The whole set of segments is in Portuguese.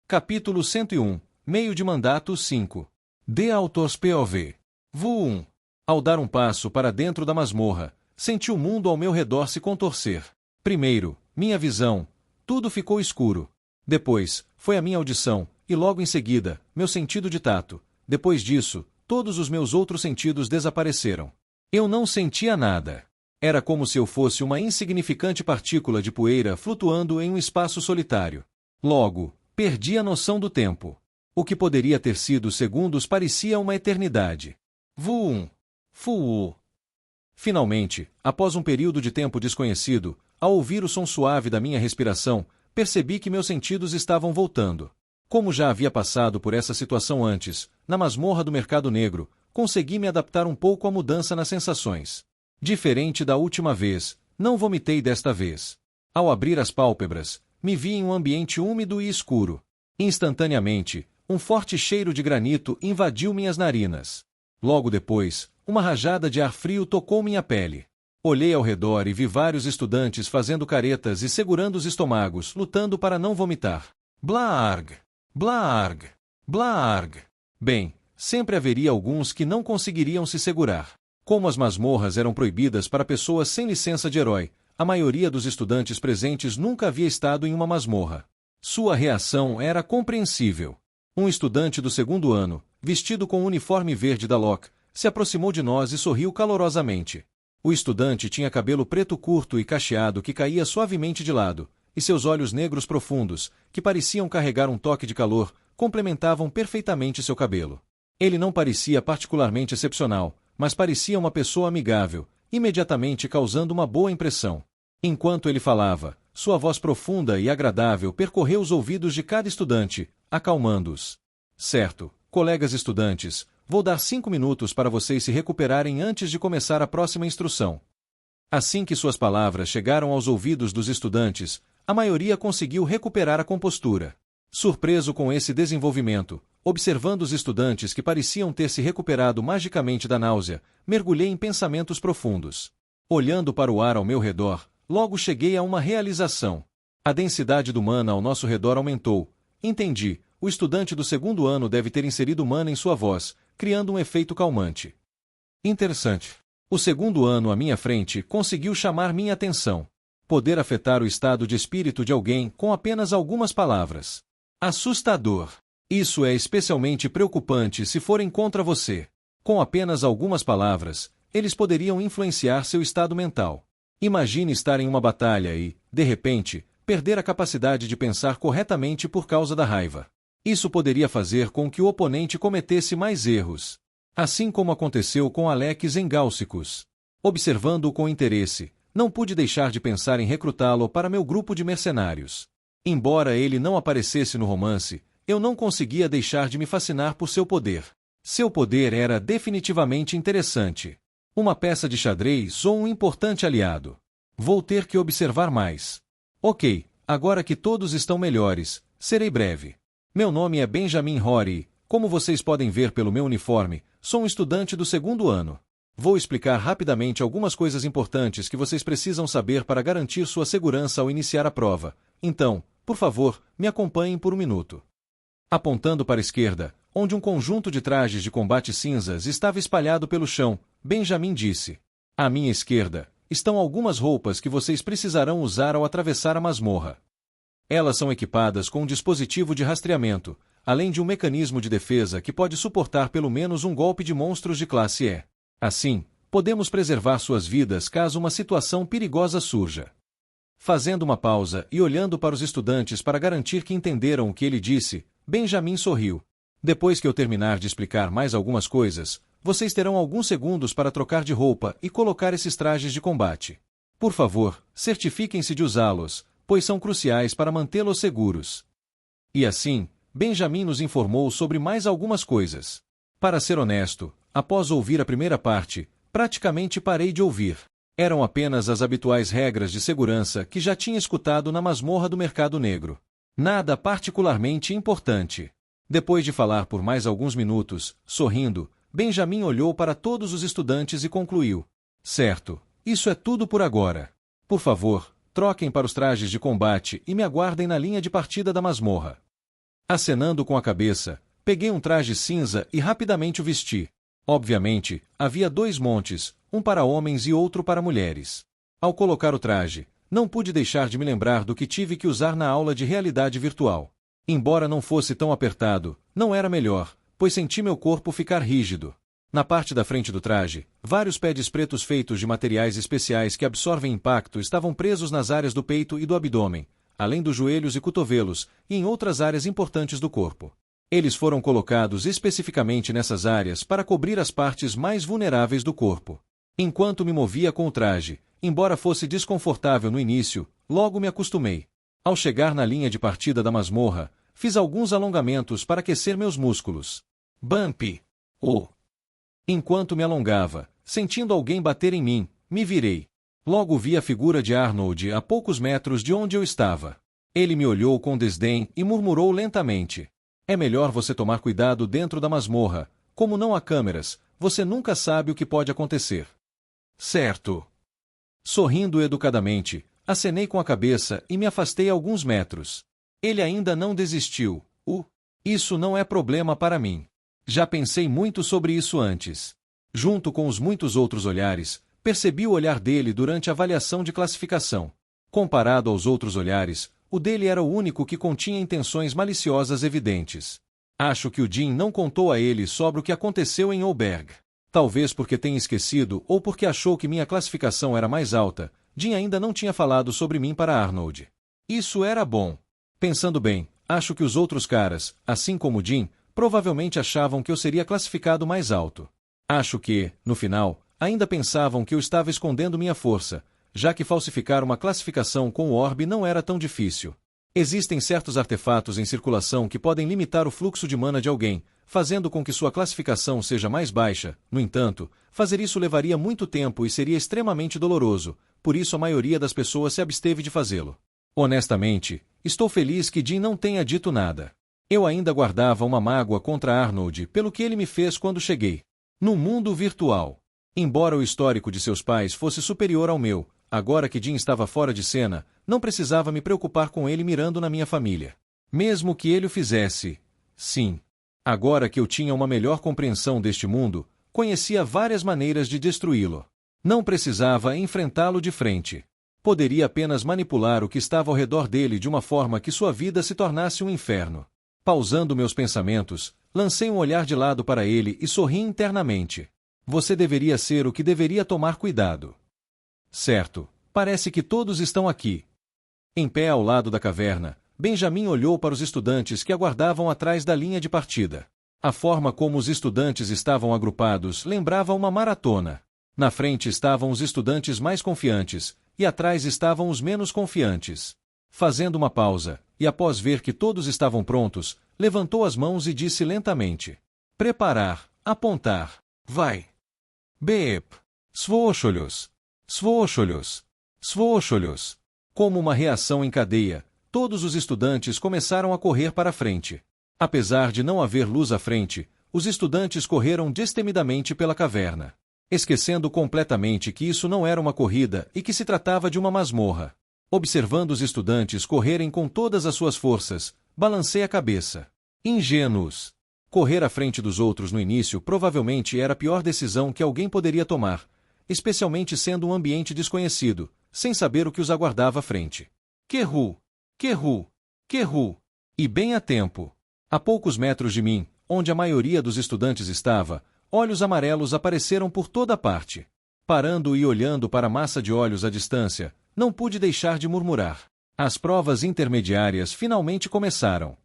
Capítulo 101. Meio de mandato 5. The Author's POV. VU 1. Ao dar um passo para dentro da masmorra, senti o mundo ao meu redor se contorcer. Primeiro, minha visão. Tudo ficou escuro. Depois, foi a minha audição, e logo em seguida, meu sentido de tato. Depois disso, todos os meus outros sentidos desapareceram. Eu não sentia nada. Era como se eu fosse uma insignificante partícula de poeira flutuando em um espaço solitário. Logo, perdi a noção do tempo. O que poderia ter sido segundos parecia uma eternidade. VU 1. FUU. Finalmente, após um período de tempo desconhecido, ao ouvir o som suave da minha respiração, percebi que meus sentidos estavam voltando. Como já havia passado por essa situação antes, na masmorra do Mercado Negro, consegui me adaptar um pouco à mudança nas sensações. Diferente da última vez, não vomitei desta vez. Ao abrir as pálpebras, me vi em um ambiente úmido e escuro. Instantaneamente, um forte cheiro de granito invadiu minhas narinas. Logo depois, uma rajada de ar frio tocou minha pele. Olhei ao redor e vi vários estudantes fazendo caretas e segurando os estômagos, lutando para não vomitar. Blarg! Blarg! Blarg! Bem, sempre haveria alguns que não conseguiriam se segurar. Como as masmorras eram proibidas para pessoas sem licença de herói, a maioria dos estudantes presentes nunca havia estado em uma masmorra. Sua reação era compreensível. Um estudante do segundo ano, vestido com o uniforme verde da Locke, se aproximou de nós e sorriu calorosamente. O estudante tinha cabelo preto curto e cacheado que caía suavemente de lado, e seus olhos negros profundos, que pareciam carregar um toque de calor, complementavam perfeitamente seu cabelo. Ele não parecia particularmente excepcional, mas parecia uma pessoa amigável, imediatamente causando uma boa impressão. Enquanto ele falava, sua voz profunda e agradável percorreu os ouvidos de cada estudante, acalmando-os. Certo, colegas estudantes, vou dar 5 minutos para vocês se recuperarem antes de começar a próxima instrução. Assim que suas palavras chegaram aos ouvidos dos estudantes, a maioria conseguiu recuperar a compostura. Surpreso com esse desenvolvimento, observando os estudantes que pareciam ter se recuperado magicamente da náusea, mergulhei em pensamentos profundos. Olhando para o ar ao meu redor, logo cheguei a uma realização. A densidade do mana ao nosso redor aumentou. Entendi, o estudante do segundo ano deve ter inserido mana em sua voz, criando um efeito calmante. Interessante. O segundo ano à minha frente conseguiu chamar minha atenção. Poder afetar o estado de espírito de alguém com apenas algumas palavras. Assustador. Isso é especialmente preocupante se forem contra você. Com apenas algumas palavras, eles poderiam influenciar seu estado mental. Imagine estar em uma batalha e, de repente, perder a capacidade de pensar corretamente por causa da raiva. Isso poderia fazer com que o oponente cometesse mais erros. Assim como aconteceu com Alex em Gáucicos. Observando-o com interesse, não pude deixar de pensar em recrutá-lo para meu grupo de mercenários. Embora ele não aparecesse no romance, eu não conseguia deixar de me fascinar por seu poder. Seu poder era definitivamente interessante. Uma peça de xadrez ou um importante aliado. Vou ter que observar mais. Ok, agora que todos estão melhores, serei breve. Meu nome é Benjamin Rory. Como vocês podem ver pelo meu uniforme, sou um estudante do segundo ano. Vou explicar rapidamente algumas coisas importantes que vocês precisam saber para garantir sua segurança ao iniciar a prova. Então, por favor, me acompanhem por um minuto. Apontando para a esquerda, onde um conjunto de trajes de combate cinzas estava espalhado pelo chão, Benjamin disse: à minha esquerda, estão algumas roupas que vocês precisarão usar ao atravessar a masmorra. Elas são equipadas com um dispositivo de rastreamento, além de um mecanismo de defesa que pode suportar pelo menos um golpe de monstros de classe E. Assim, podemos preservar suas vidas caso uma situação perigosa surja. Fazendo uma pausa e olhando para os estudantes para garantir que entenderam o que ele disse, Benjamin sorriu. Depois que eu terminar de explicar mais algumas coisas, vocês terão alguns segundos para trocar de roupa e colocar esses trajes de combate. Por favor, certifiquem-se de usá-los, pois são cruciais para mantê-los seguros. E assim, Benjamin nos informou sobre mais algumas coisas. Para ser honesto, após ouvir a primeira parte, praticamente parei de ouvir. Eram apenas as habituais regras de segurança que já tinha escutado na masmorra do Mercado Negro. Nada particularmente importante. Depois de falar por mais alguns minutos, sorrindo, Benjamin olhou para todos os estudantes e concluiu: certo, isso é tudo por agora. Por favor, troquem para os trajes de combate e me aguardem na linha de partida da masmorra. Acenando com a cabeça, peguei um traje cinza e rapidamente o vesti. Obviamente, havia 2 montes, um para homens e outro para mulheres. Ao colocar o traje, não pude deixar de me lembrar do que tive que usar na aula de realidade virtual. Embora não fosse tão apertado, não era melhor, pois senti meu corpo ficar rígido. Na parte da frente do traje, vários pads pretos feitos de materiais especiais que absorvem impacto estavam presos nas áreas do peito e do abdômen, além dos joelhos e cotovelos, e em outras áreas importantes do corpo. Eles foram colocados especificamente nessas áreas para cobrir as partes mais vulneráveis do corpo. Enquanto me movia com o traje, embora fosse desconfortável no início, logo me acostumei. Ao chegar na linha de partida da masmorra, fiz alguns alongamentos para aquecer meus músculos. Bump! Oh! Enquanto me alongava, sentindo alguém bater em mim, me virei. Logo vi a figura de Arnold a poucos metros de onde eu estava. Ele me olhou com desdém e murmurou lentamente: "É melhor você tomar cuidado dentro da masmorra. Como não há câmeras, você nunca sabe o que pode acontecer." Certo. Sorrindo educadamente, acenei com a cabeça e me afastei alguns metros. Ele ainda não desistiu. Isso não é problema para mim. Já pensei muito sobre isso antes. Junto com os muitos outros olhares, percebi o olhar dele durante a avaliação de classificação. Comparado aos outros olhares, o dele era o único que continha intenções maliciosas evidentes. Acho que o Jim não contou a ele sobre o que aconteceu em Oberg. Talvez porque tenha esquecido ou porque achou que minha classificação era mais alta, Jim ainda não tinha falado sobre mim para Arnold. Isso era bom. Pensando bem, acho que os outros caras, assim como Jim, provavelmente achavam que eu seria classificado mais alto. Acho que, no final, ainda pensavam que eu estava escondendo minha força, já que falsificar uma classificação com o orbe não era tão difícil. Existem certos artefatos em circulação que podem limitar o fluxo de mana de alguém, fazendo com que sua classificação seja mais baixa. No entanto, fazer isso levaria muito tempo e seria extremamente doloroso, por isso a maioria das pessoas se absteve de fazê-lo. Honestamente, estou feliz que Jim não tenha dito nada. Eu ainda guardava uma mágoa contra Arnold pelo que ele me fez quando cheguei. No mundo virtual. Embora o histórico de seus pais fosse superior ao meu, agora que Jim estava fora de cena, não precisava me preocupar com ele mirando na minha família. Mesmo que ele o fizesse. Sim. Agora que eu tinha uma melhor compreensão deste mundo, conhecia várias maneiras de destruí-lo. Não precisava enfrentá-lo de frente. Poderia apenas manipular o que estava ao redor dele de uma forma que sua vida se tornasse um inferno. Pausando meus pensamentos, lancei um olhar de lado para ele e sorri internamente. Você deveria ser o que deveria tomar cuidado. Certo, parece que todos estão aqui. Em pé ao lado da caverna, Benjamin olhou para os estudantes que aguardavam atrás da linha de partida. A forma como os estudantes estavam agrupados lembrava uma maratona. Na frente estavam os estudantes mais confiantes, e atrás estavam os menos confiantes. Fazendo uma pausa, e após ver que todos estavam prontos, levantou as mãos e disse lentamente: "Preparar, apontar, vai." Beep. Svoocholhos. Svoocholhos. Svoocholhos. Como uma reação em cadeia, todos os estudantes começaram a correr para a frente. Apesar de não haver luz à frente, os estudantes correram destemidamente pela caverna, esquecendo completamente que isso não era uma corrida e que se tratava de uma masmorra. Observando os estudantes correrem com todas as suas forças, balancei a cabeça. Ingênuos. Correr à frente dos outros no início provavelmente era a pior decisão que alguém poderia tomar, especialmente sendo um ambiente desconhecido, sem saber o que os aguardava à frente. Querru! Querru! Querru! E bem a tempo. A poucos metros de mim, onde a maioria dos estudantes estava, olhos amarelos apareceram por toda parte. Parando e olhando para a massa de olhos à distância, não pude deixar de murmurar. As provas intermediárias finalmente começaram.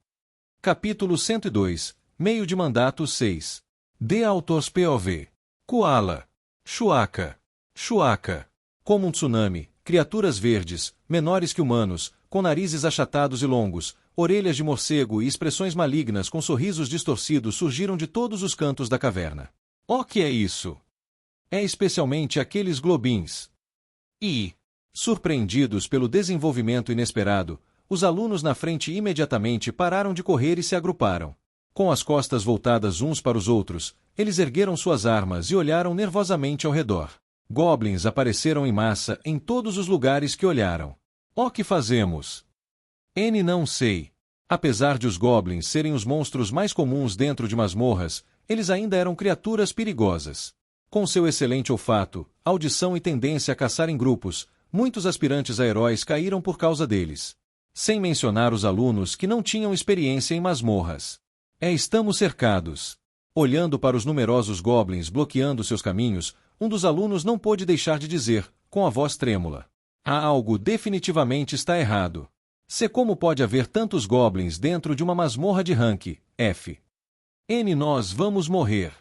Capítulo 102. Meio de mandato 6. De autores POV. Koala. Shuaka. Shuaka. Como um tsunami, criaturas verdes, menores que humanos, com narizes achatados e longos, orelhas de morcego e expressões malignas com sorrisos distorcidos surgiram de todos os cantos da caverna. O que é isso? É especialmente aqueles globins. E, surpreendidos pelo desenvolvimento inesperado, os alunos na frente imediatamente pararam de correr e se agruparam. Com as costas voltadas uns para os outros, eles ergueram suas armas e olharam nervosamente ao redor. Goblins apareceram em massa em todos os lugares que olharam. O que fazemos? Não sei. Apesar de os goblins serem os monstros mais comuns dentro de masmorras, eles ainda eram criaturas perigosas. Com seu excelente olfato, audição e tendência a caçar em grupos, muitos aspirantes a heróis caíram por causa deles. Sem mencionar os alunos que não tinham experiência em masmorras. Estamos cercados. Olhando para os numerosos goblins bloqueando seus caminhos, um dos alunos não pôde deixar de dizer, com a voz trêmula: há algo definitivamente está errado. Como pode haver tantos goblins dentro de uma masmorra de rank F? Nós vamos morrer.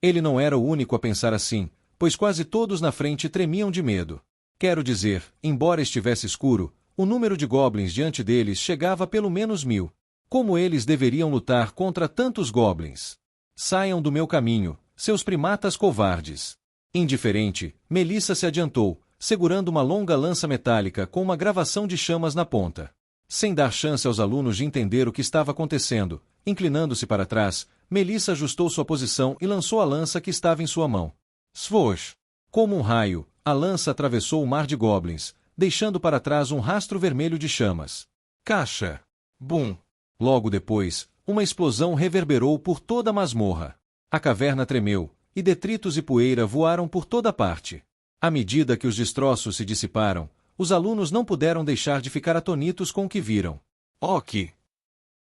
Ele não era o único a pensar assim, pois quase todos na frente tremiam de medo. Quero dizer, embora estivesse escuro, o número de goblins diante deles chegava a pelo menos 1000. Como eles deveriam lutar contra tantos goblins? Saiam do meu caminho, seus primatas covardes. Indiferente, Melissa se adiantou, segurando uma longa lança metálica com uma gravação de chamas na ponta. Sem dar chance aos alunos de entender o que estava acontecendo, inclinando-se para trás, Melissa ajustou sua posição e lançou a lança que estava em sua mão. Swosh! Como um raio, a lança atravessou o mar de goblins, deixando para trás um rastro vermelho de chamas. Caixa! Bum! Logo depois, uma explosão reverberou por toda a masmorra. A caverna tremeu, e detritos e poeira voaram por toda parte. À medida que os destroços se dissiparam, os alunos não puderam deixar de ficar atônitos com o que viram. Ok!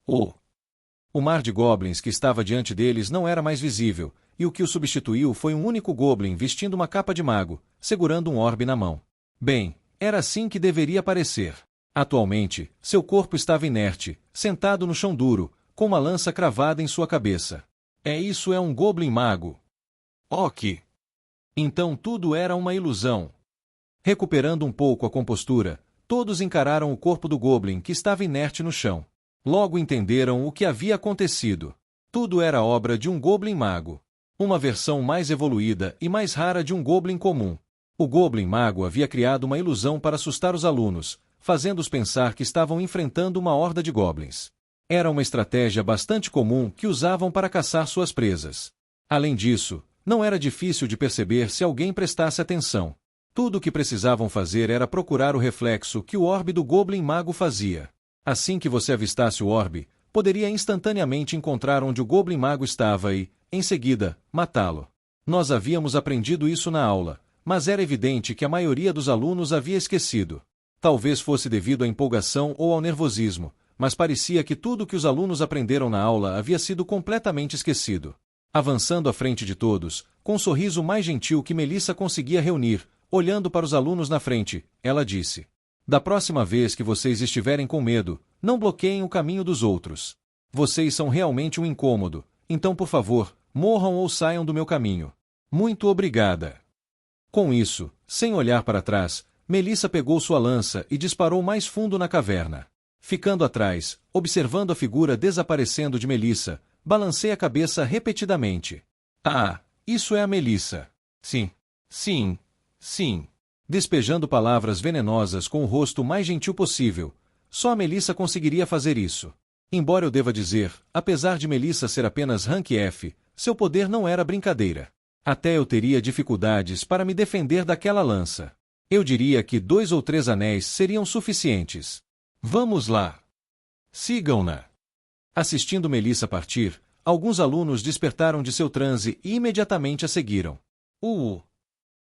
O mar de goblins que estava diante deles não era mais visível, e o que o substituiu foi um único goblin vestindo uma capa de mago, segurando um orbe na mão. Bem, era assim que deveria parecer. Atualmente, seu corpo estava inerte, sentado no chão duro, com uma lança cravada em sua cabeça. Isso é um goblin mago. Ok. Então tudo era uma ilusão. Recuperando um pouco a compostura, todos encararam o corpo do goblin que estava inerte no chão. Logo entenderam o que havia acontecido. Tudo era obra de um goblin mago. Uma versão mais evoluída e mais rara de um goblin comum. O goblin mago havia criado uma ilusão para assustar os alunos, fazendo-os pensar que estavam enfrentando uma horda de goblins. Era uma estratégia bastante comum que usavam para caçar suas presas. Além disso, não era difícil de perceber se alguém prestasse atenção. Tudo o que precisavam fazer era procurar o reflexo que o orbe do goblin mago fazia. Assim que você avistasse o orbe, poderia instantaneamente encontrar onde o goblin mago estava e, em seguida, matá-lo. Nós havíamos aprendido isso na aula, mas era evidente que a maioria dos alunos havia esquecido. Talvez fosse devido à empolgação ou ao nervosismo, mas parecia que tudo o que os alunos aprenderam na aula havia sido completamente esquecido. Avançando à frente de todos, com um sorriso mais gentil que Melissa conseguia reunir, olhando para os alunos na frente, ela disse: da próxima vez que vocês estiverem com medo, não bloqueiem o caminho dos outros. Vocês são realmente um incômodo, então por favor, morram ou saiam do meu caminho. Muito obrigada. Com isso, sem olhar para trás, Melissa pegou sua lança e disparou mais fundo na caverna. Ficando atrás, observando a figura desaparecendo de Melissa, balancei a cabeça repetidamente. Isso é a Melissa. Sim. Sim. Sim. Despejando palavras venenosas com o rosto mais gentil possível. Só a Melissa conseguiria fazer isso. Embora eu deva dizer, apesar de Melissa ser apenas rank F, seu poder não era brincadeira. Até eu teria dificuldades para me defender daquela lança. Eu diria que 2 ou 3 anéis seriam suficientes. Vamos lá. Sigam-na. Assistindo Melissa partir, alguns alunos despertaram de seu transe e imediatamente a seguiram.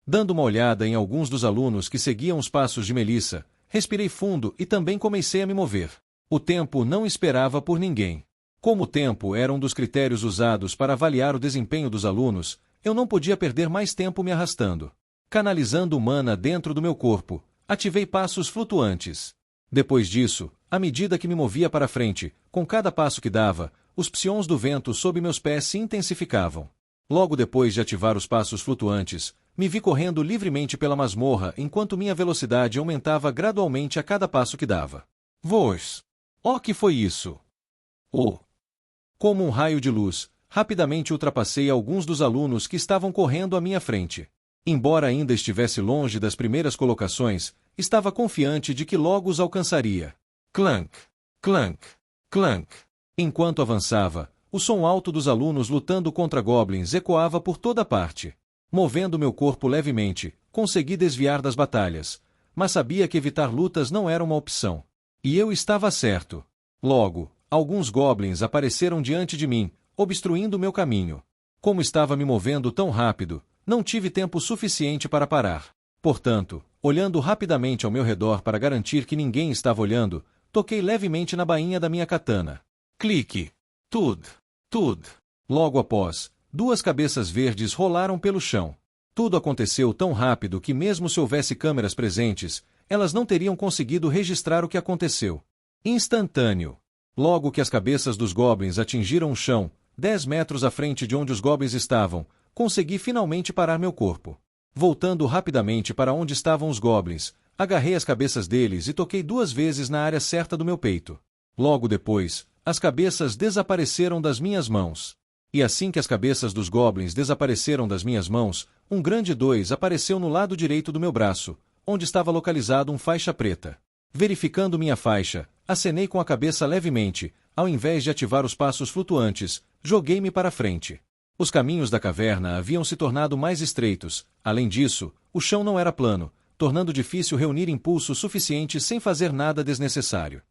Dando uma olhada em alguns dos alunos que seguiam os passos de Melissa, respirei fundo e também comecei a me mover. O tempo não esperava por ninguém. Como o tempo era um dos critérios usados para avaliar o desempenho dos alunos, eu não podia perder mais tempo me arrastando. Canalizando mana dentro do meu corpo, ativei passos flutuantes. Depois disso, à medida que me movia para frente, com cada passo que dava, os psions do vento sob meus pés se intensificavam. Logo depois de ativar os passos flutuantes, me vi correndo livremente pela masmorra enquanto minha velocidade aumentava gradualmente a cada passo que dava. Voz! Que foi isso? Como um raio de luz, rapidamente ultrapassei alguns dos alunos que estavam correndo à minha frente. Embora ainda estivesse longe das primeiras colocações, estava confiante de que logo os alcançaria. Clank! Clank! Clank! Enquanto avançava, o som alto dos alunos lutando contra goblins ecoava por toda parte. Movendo meu corpo levemente, consegui desviar das batalhas, mas sabia que evitar lutas não era uma opção. E eu estava certo. Logo, alguns goblins apareceram diante de mim, obstruindo meu caminho. Como estava me movendo tão rápido, não tive tempo suficiente para parar. Portanto, olhando rapidamente ao meu redor para garantir que ninguém estava olhando, toquei levemente na bainha da minha katana. Clique! Tud! Tud! Logo após, duas cabeças verdes rolaram pelo chão. Tudo aconteceu tão rápido que mesmo se houvesse câmeras presentes, elas não teriam conseguido registrar o que aconteceu. Instantâneo. Logo que as cabeças dos goblins atingiram o chão, 10 metros à frente de onde os goblins estavam, consegui finalmente parar meu corpo. Voltando rapidamente para onde estavam os goblins, agarrei as cabeças deles e toquei 2 vezes na área certa do meu peito. Logo depois, as cabeças desapareceram das minhas mãos. E assim que as cabeças dos goblins desapareceram das minhas mãos, um grande 2 apareceu no lado direito do meu braço, onde estava localizado um faixa preta. Verificando minha faixa, acenei com a cabeça levemente, ao invés de ativar os passos flutuantes, joguei-me para frente. Os caminhos da caverna haviam se tornado mais estreitos, além disso, o chão não era plano, tornando difícil reunir impulso suficiente sem fazer nada desnecessário.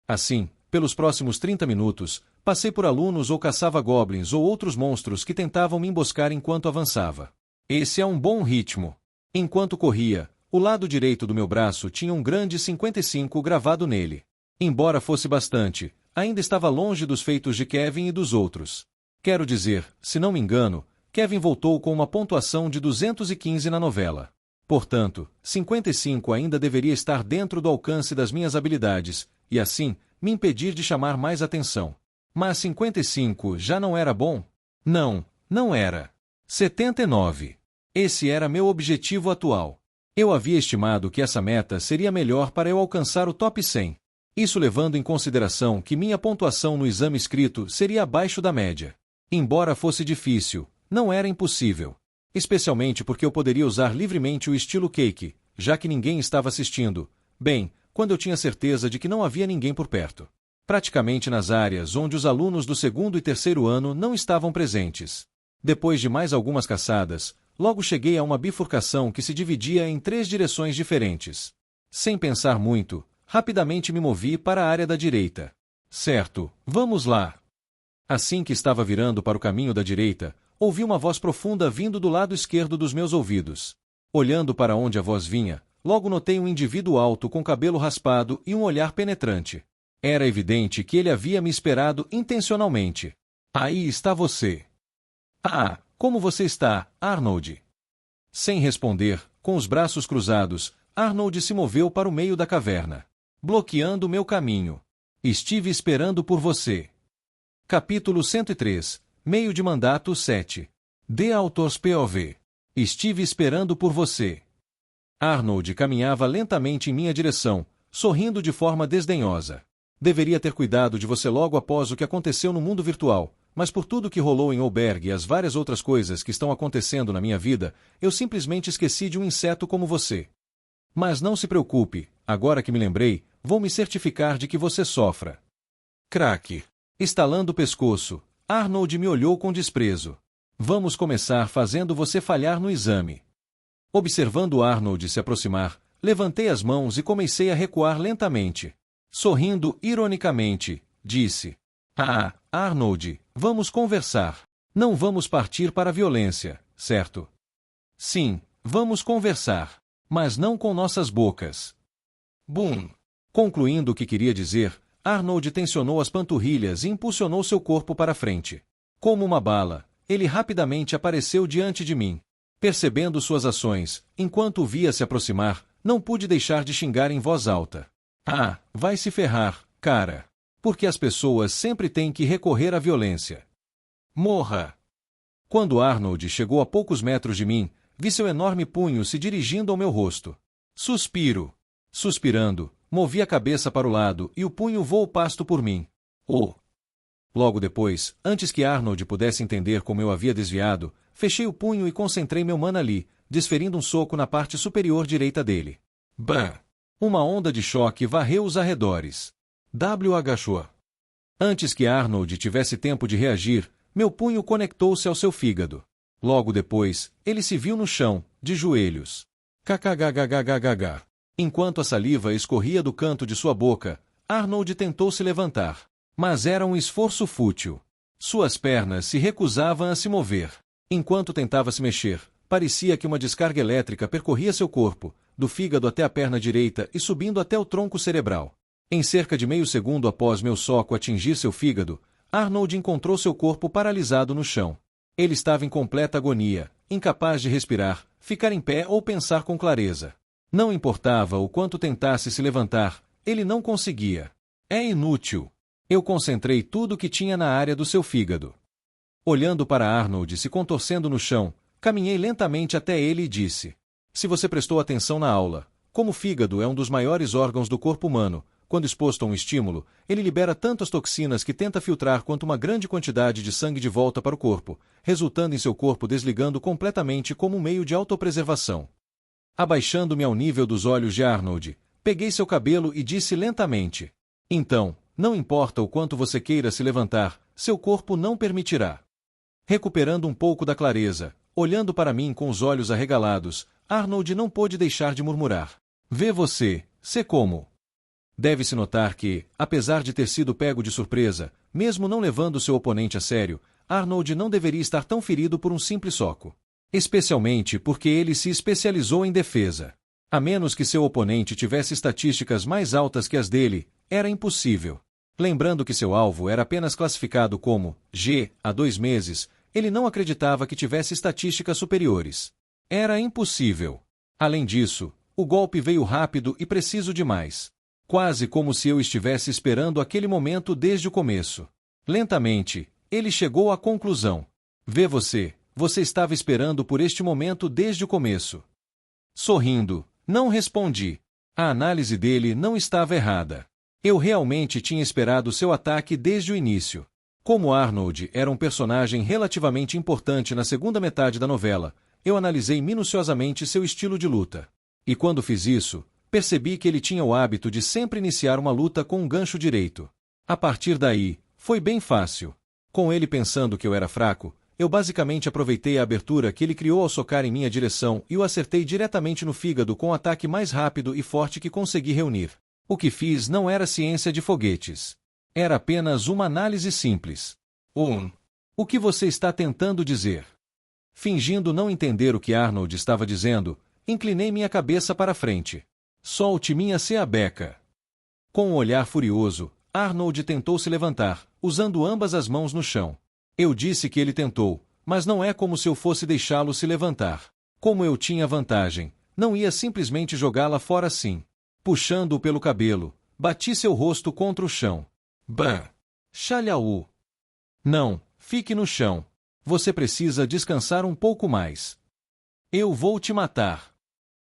Assim, pelos próximos 30 minutos, passei por alunos ou caçava goblins ou outros monstros que tentavam me emboscar enquanto avançava. Esse é um bom ritmo. Enquanto corria, o lado direito do meu braço tinha um grande 55 gravado nele. Embora fosse bastante, ainda estava longe dos feitos de Kevin e dos outros. Quero dizer, se não me engano, Kevin voltou com uma pontuação de 215 na novela. Portanto, 55 ainda deveria estar dentro do alcance das minhas habilidades, e assim, me impedir de chamar mais atenção. Mas 55 já não era bom? Não, não era. 79. Esse era meu objetivo atual. Eu havia estimado que essa meta seria melhor para eu alcançar o top 100. Isso levando em consideração que minha pontuação no exame escrito seria abaixo da média. Embora fosse difícil, não era impossível. Especialmente porque eu poderia usar livremente o estilo cake, já que ninguém estava assistindo. Bem, quando eu tinha certeza de que não havia ninguém por perto. Praticamente nas áreas onde os alunos do 2º e 3º ano não estavam presentes. Depois de mais algumas caçadas, logo cheguei a uma bifurcação que se dividia em 3 direções diferentes. Sem pensar muito, rapidamente me movi para a área da direita. Certo, vamos lá. Assim que estava virando para o caminho da direita, ouvi uma voz profunda vindo do lado esquerdo dos meus ouvidos. Olhando para onde a voz vinha, logo notei um indivíduo alto com cabelo raspado e um olhar penetrante. Era evidente que ele havia me esperado intencionalmente. Aí está você. Ah, como você está, Arnold? Sem responder, com os braços cruzados, Arnold se moveu para o meio da caverna, bloqueando meu caminho. Estive esperando por você. Capítulo 103, Meio de Mandato 7. The Author's POV. Estive esperando por você. Arnold caminhava lentamente em minha direção, sorrindo de forma desdenhosa. Deveria ter cuidado de você logo após o que aconteceu no mundo virtual, mas por tudo que rolou em Oberg e as várias outras coisas que estão acontecendo na minha vida, eu simplesmente esqueci de um inseto como você. Mas não se preocupe, agora que me lembrei, vou me certificar de que você sofra. Craque. Estalando o pescoço, Arnold me olhou com desprezo. Vamos começar fazendo você falhar no exame. Observando Arnold se aproximar, levantei as mãos e comecei a recuar lentamente. Sorrindo ironicamente, disse: Ah, Arnold, vamos conversar. Não vamos partir para a violência, certo? Sim, vamos conversar. Mas não com nossas bocas. Bum! Concluindo o que queria dizer, Arnold tensionou as panturrilhas e impulsionou seu corpo para frente. Como uma bala, ele rapidamente apareceu diante de mim. Percebendo suas ações, enquanto o via se aproximar, não pude deixar de xingar em voz alta. Ah, vai se ferrar, cara. Porque as pessoas sempre têm que recorrer à violência. Morra! Quando Arnold chegou a poucos metros de mim, vi seu enorme punho se dirigindo ao meu rosto. Suspiro. Suspirando, movi a cabeça para o lado e o punho voou pasto por mim. Oh! Logo depois, antes que Arnold pudesse entender como eu havia desviado, fechei o punho e concentrei meu mana ali, desferindo um soco na parte superior direita dele. Bam! Uma onda de choque varreu os arredores. W agachou. Antes que Arnold tivesse tempo de reagir, meu punho conectou-se ao seu fígado. Logo depois, ele se viu no chão, de joelhos. Kkkkkkkk. Enquanto a saliva escorria do canto de sua boca, Arnold tentou se levantar. Mas era um esforço fútil. Suas pernas se recusavam a se mover. Enquanto tentava se mexer, parecia que uma descarga elétrica percorria seu corpo, do fígado até a perna direita e subindo até o tronco cerebral. Em cerca de meio segundo após meu soco atingir seu fígado, Arnold encontrou seu corpo paralisado no chão. Ele estava em completa agonia, incapaz de respirar, ficar em pé ou pensar com clareza. Não importava o quanto tentasse se levantar, ele não conseguia. É inútil. Eu concentrei tudo o que tinha na área do seu fígado. Olhando para Arnold se contorcendo no chão, caminhei lentamente até ele e disse: se você prestou atenção na aula, como o fígado é um dos maiores órgãos do corpo humano, quando exposto a um estímulo, ele libera tantas toxinas que tenta filtrar quanto uma grande quantidade de sangue de volta para o corpo, resultando em seu corpo desligando completamente como um meio de autopreservação. Abaixando-me ao nível dos olhos de Arnold, peguei seu cabelo e disse lentamente: então, não importa o quanto você queira se levantar, seu corpo não permitirá. Recuperando um pouco da clareza, olhando para mim com os olhos arregalados, Arnold não pôde deixar de murmurar: vê você, se como. Deve-se notar que, apesar de ter sido pego de surpresa, mesmo não levando seu oponente a sério, Arnold não deveria estar tão ferido por um simples soco. Especialmente porque ele se especializou em defesa. A menos que seu oponente tivesse estatísticas mais altas que as dele, era impossível. Lembrando que seu alvo era apenas classificado como G há 2 meses, ele não acreditava que tivesse estatísticas superiores. Era impossível. Além disso, o golpe veio rápido e preciso demais. Quase como se eu estivesse esperando aquele momento desde o começo. Lentamente, ele chegou à conclusão. Vê você, você estava esperando por este momento desde o começo. Sorrindo, não respondi. A análise dele não estava errada. Eu realmente tinha esperado seu ataque desde o início. Como Arnold era um personagem relativamente importante na segunda metade da novela, eu analisei minuciosamente seu estilo de luta. E quando fiz isso, percebi que ele tinha o hábito de sempre iniciar uma luta com um gancho direito. A partir daí, foi bem fácil. Com ele pensando que eu era fraco, eu basicamente aproveitei a abertura que ele criou ao socar em minha direção e o acertei diretamente no fígado com o ataque mais rápido e forte que consegui reunir. O que fiz não era ciência de foguetes. Era apenas uma análise simples. O que você está tentando dizer? Fingindo não entender o que Arnold estava dizendo, inclinei minha cabeça para frente. Solte minha beca. Com um olhar furioso, Arnold tentou se levantar, usando ambas as mãos no chão. Eu disse que ele tentou, mas não é como se eu fosse deixá-lo se levantar. Como eu tinha vantagem, não ia simplesmente jogá-la fora assim. Puxando-o pelo cabelo, bati seu rosto contra o chão. Bam! Xalhaú! Não, fique no chão. Você precisa descansar um pouco mais. Eu vou te matar.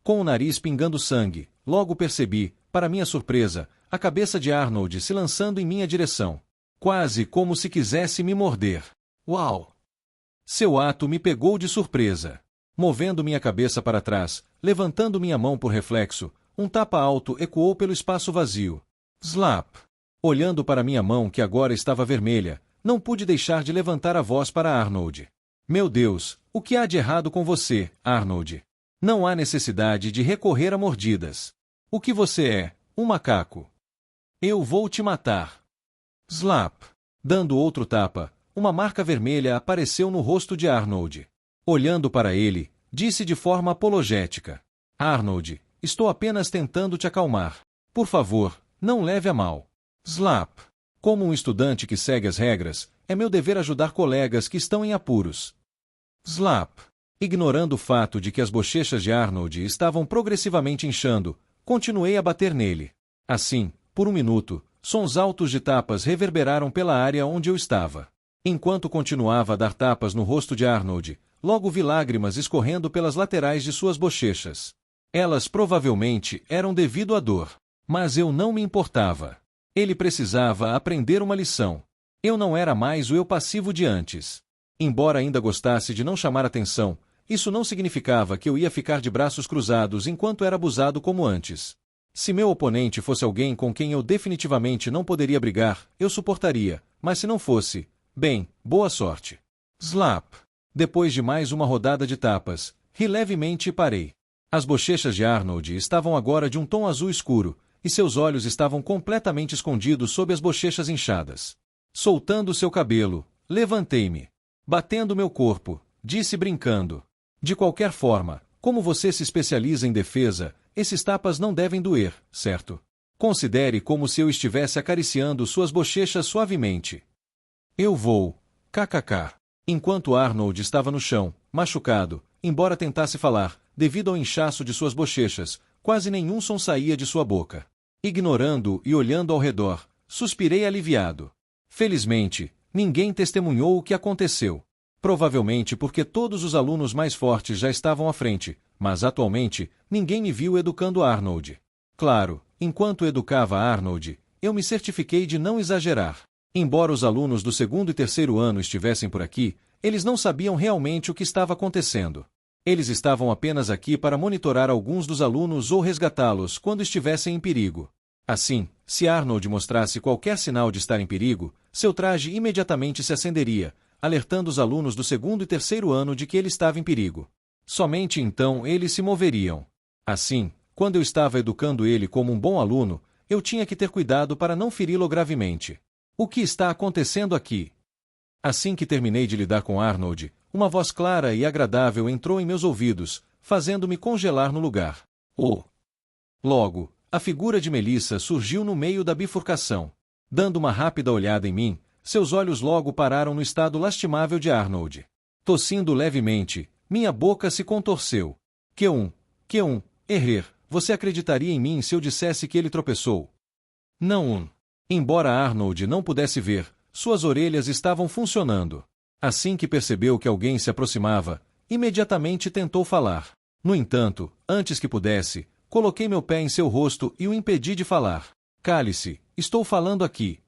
Com o nariz pingando sangue, logo percebi, para minha surpresa, a cabeça de Arnold se lançando em minha direção. Quase como se quisesse me morder. Uau! Seu ato me pegou de surpresa. Movendo minha cabeça para trás, levantando minha mão por reflexo, um tapa alto ecoou pelo espaço vazio. Slap! Olhando para minha mão que agora estava vermelha, não pude deixar de levantar a voz para Arnold. Meu Deus, o que há de errado com você, Arnold? Não há necessidade de recorrer a mordidas. O que você é? Um macaco. Eu vou te matar. Slap! Dando outro tapa, uma marca vermelha apareceu no rosto de Arnold. Olhando para ele, disse de forma apologética: Arnold, estou apenas tentando te acalmar. Por favor, não leve a mal. Slap! Como um estudante que segue as regras, é meu dever ajudar colegas que estão em apuros. Slap! Ignorando o fato de que as bochechas de Arnold estavam progressivamente inchando, continuei a bater nele. Assim, por 1 minuto, sons altos de tapas reverberaram pela área onde eu estava. Enquanto continuava a dar tapas no rosto de Arnold, logo vi lágrimas escorrendo pelas laterais de suas bochechas. Elas provavelmente eram devido à dor. Mas eu não me importava. Ele precisava aprender uma lição. Eu não era mais o eu passivo de antes. Embora ainda gostasse de não chamar atenção, isso não significava que eu ia ficar de braços cruzados enquanto era abusado como antes. Se meu oponente fosse alguém com quem eu definitivamente não poderia brigar, eu suportaria, mas se não fosse, bem, boa sorte. Slap! Depois de mais uma rodada de tapas, ri levemente e parei. As bochechas de Arnold estavam agora de um tom azul escuro, e seus olhos estavam completamente escondidos sob as bochechas inchadas. Soltando seu cabelo, levantei-me. Batendo meu corpo, disse brincando. De qualquer forma, como você se especializa em defesa, esses tapas não devem doer, certo? Considere como se eu estivesse acariciando suas bochechas suavemente. Eu vou. KKK. Enquanto Arnold estava no chão, machucado, embora tentasse falar, devido ao inchaço de suas bochechas, quase nenhum som saía de sua boca. Ignorando e olhando ao redor, suspirei aliviado. Felizmente, ninguém testemunhou o que aconteceu. Provavelmente porque todos os alunos mais fortes já estavam à frente, mas atualmente, ninguém me viu educando Arnold. Claro, enquanto educava Arnold, eu me certifiquei de não exagerar. Embora os alunos do segundo e terceiro ano estivessem por aqui, eles não sabiam realmente o que estava acontecendo. Eles estavam apenas aqui para monitorar alguns dos alunos ou resgatá-los quando estivessem em perigo. Assim, se Arnold mostrasse qualquer sinal de estar em perigo, seu traje imediatamente se acenderia, alertando os alunos do segundo e terceiro ano de que ele estava em perigo. Somente então eles se moveriam. Assim, quando eu estava educando ele como um bom aluno, eu tinha que ter cuidado para não feri-lo gravemente. O que está acontecendo aqui? Assim que terminei de lidar com Arnold, uma voz clara e agradável entrou em meus ouvidos, fazendo-me congelar no lugar. Oh! Logo, a figura de Melissa surgiu no meio da bifurcação. Dando uma rápida olhada em mim, seus olhos logo pararam no estado lastimável de Arnold. Tossindo levemente, minha boca se contorceu. Que um, errer, você acreditaria em mim se eu dissesse que ele tropeçou? Não. Embora Arnold não pudesse ver, suas orelhas estavam funcionando. Assim que percebeu que alguém se aproximava, imediatamente tentou falar. No entanto, antes que pudesse, coloquei meu pé em seu rosto e o impedi de falar. Cale-se, estou falando aqui.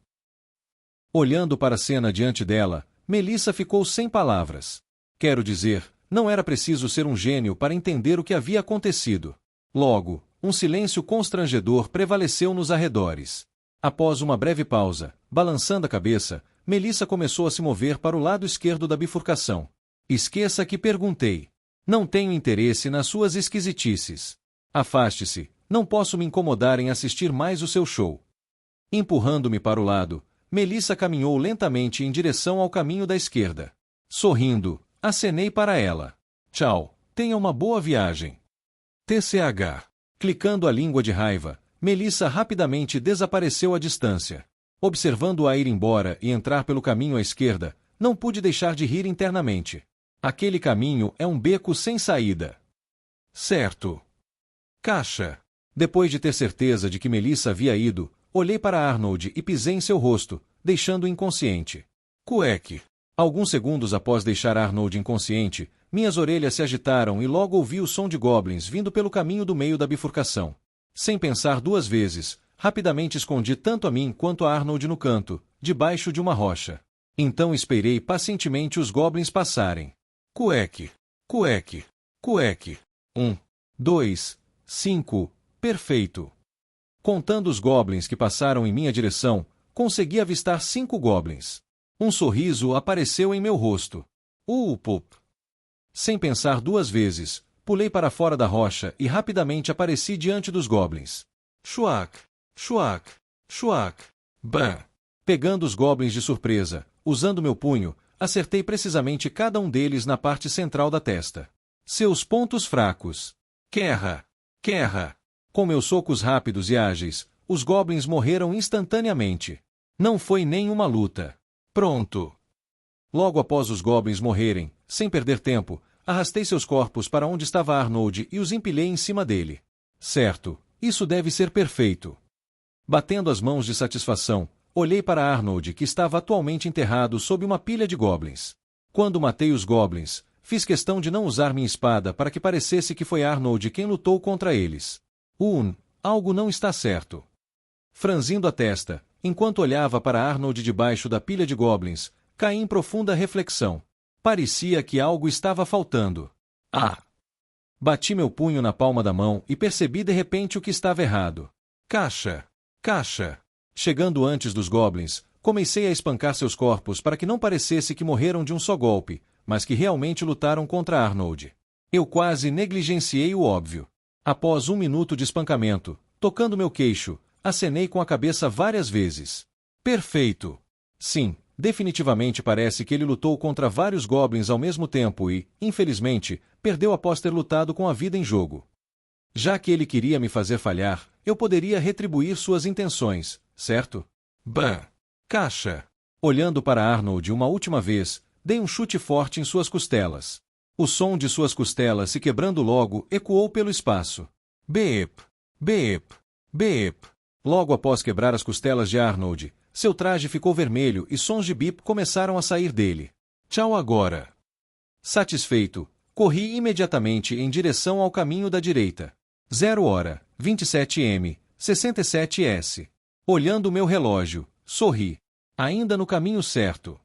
Olhando para a cena diante dela, Melissa ficou sem palavras. Quero dizer, não era preciso ser um gênio para entender o que havia acontecido. Logo, um silêncio constrangedor prevaleceu nos arredores. Após uma breve pausa, balançando a cabeça, Melissa começou a se mover para o lado esquerdo da bifurcação. Esqueça que perguntei. Não tenho interesse nas suas esquisitices. Afaste-se, não posso me incomodar em assistir mais o seu show. Empurrando-me para o lado, Melissa caminhou lentamente em direção ao caminho da esquerda. Sorrindo, acenei para ela. Tchau, tenha uma boa viagem. TCH. Clicando a língua de raiva, Melissa rapidamente desapareceu à distância. Observando-a ir embora e entrar pelo caminho à esquerda, não pude deixar de rir internamente. Aquele caminho é um beco sem saída. Certo. Caixa. Depois de ter certeza de que Melissa havia ido, olhei para Arnold e pisei em seu rosto, deixando-o inconsciente. Cueque. Alguns segundos após deixar Arnold inconsciente, minhas orelhas se agitaram e logo ouvi o som de goblins vindo pelo caminho do meio da bifurcação. Sem pensar duas vezes, rapidamente escondi tanto a mim quanto a Arnold no canto, debaixo de uma rocha. Então esperei pacientemente os goblins passarem. Cueque. Cueque. Cueque. 1, 2, 5. Perfeito. Contando os goblins que passaram em minha direção, consegui avistar 5 goblins. Um sorriso apareceu em meu rosto. Pup. Sem pensar duas vezes, pulei para fora da rocha e rapidamente apareci diante dos goblins. Shuak. Shuak. Shuak. Bam. Pegando os goblins de surpresa, usando meu punho, acertei precisamente cada um deles na parte central da testa. Seus pontos fracos. Kerra. Kerra. Com meus socos rápidos e ágeis, os goblins morreram instantaneamente. Não foi nem uma luta. Pronto. Logo após os goblins morrerem, sem perder tempo, arrastei seus corpos para onde estava Arnold e os empilhei em cima dele. Certo, isso deve ser perfeito. Batendo as mãos de satisfação, olhei para Arnold que estava atualmente enterrado sob uma pilha de goblins. Quando matei os goblins, fiz questão de não usar minha espada para que parecesse que foi Arnold quem lutou contra eles. Algo não está certo. Franzindo a testa, enquanto olhava para Arnold debaixo da pilha de goblins, caí em profunda reflexão. Parecia que algo estava faltando. Bati meu punho na palma da mão e percebi de repente o que estava errado. Caixa. Caixa. Chegando antes dos goblins, comecei a espancar seus corpos para que não parecesse que morreram de um só golpe, mas que realmente lutaram contra Arnold. Eu quase negligenciei o óbvio. Após 1 minuto de espancamento, tocando meu queixo, Acenei com a cabeça várias vezes. Perfeito! Sim, definitivamente parece que ele lutou contra vários goblins ao mesmo tempo e, infelizmente, perdeu após ter lutado com a vida em jogo. Já que ele queria me fazer falhar, eu poderia retribuir suas intenções, certo? Bah! Caixa! Olhando para Arnold uma última vez, dei um chute forte em suas costelas. O som de suas costelas se quebrando logo ecoou pelo espaço. Beep! Beep! Beep! Logo após quebrar as costelas de Arnold, seu traje ficou vermelho e sons de bip começaram a sair dele. Tchau agora! Satisfeito, corri imediatamente em direção ao caminho da direita. 0h, 27m, 67s. Olhando meu relógio, sorri. Ainda no caminho certo.